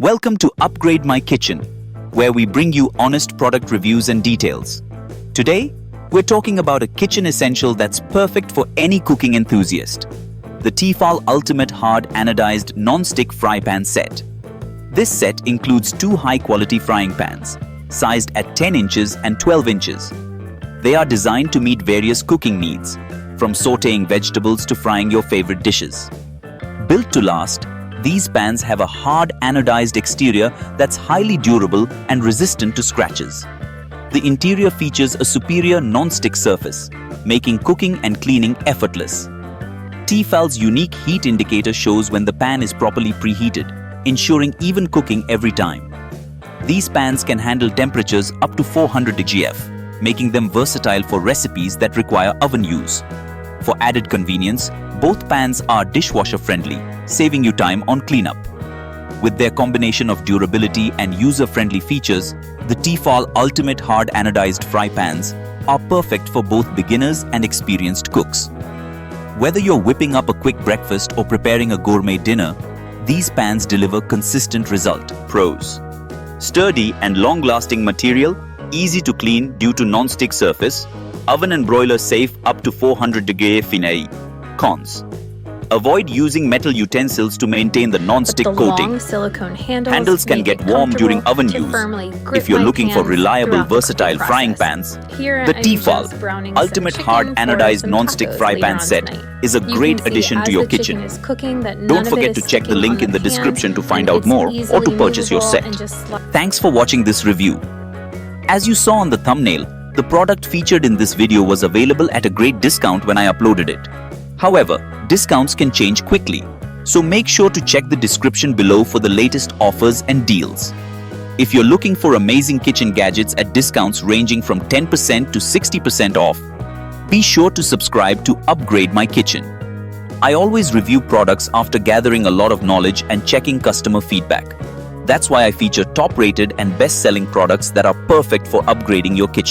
Welcome to Upgrade My Kitchen, where we bring you honest product reviews and details. Today, we're talking about a kitchen essential that's perfect for any cooking enthusiast. The T-fal Ultimate Hard Anodized Nonstick Fry Pan Set. This set includes two high-quality frying pans, sized at 10 inches and 12 inches. They are designed to meet various cooking needs, from sautéing vegetables to frying your favorite dishes. Built to last, these pans have a hard anodized exterior that's highly durable and resistant to scratches. The interior features a superior non-stick surface, making cooking and cleaning effortless. T-fal's unique heat indicator shows when the pan is properly preheated, ensuring even cooking every time. These pans can handle temperatures up to 400 degrees, making them versatile for recipes that require oven use. For added convenience, both pans are dishwasher friendly, saving you time on cleanup. With their combination of durability and user-friendly features, the T-fal Ultimate Hard Anodized Fry Pans are perfect for both beginners and experienced cooks. Whether you're whipping up a quick breakfast or preparing a gourmet dinner, these pans deliver consistent result. Pros: sturdy and long-lasting material, easy to clean due to non-stick surface, oven and broiler safe up to 400 degrees Fahrenheit. Cons: avoid using metal utensils to maintain the non-stick coating. Silicone Handles can get warm during oven use. If you're looking for reliable, versatile frying pans, the T-fal Ultimate Hard Anodized Nonstick Fry Pan Set is a great addition to your kitchen. Don't forget to check the link in the description to find out more or to purchase your set. Thanks for watching this review. As you saw on the thumbnail, the product featured in this video was available at a great discount when I uploaded it. However, discounts can change quickly, so make sure to check the description below for the latest offers and deals. If you're looking for amazing kitchen gadgets at discounts ranging from 10% to 60% off, be sure to subscribe to Upgrade My Kitchen. I always review products after gathering a lot of knowledge and checking customer feedback. That's why I feature top-rated and best-selling products that are perfect for upgrading your kitchen.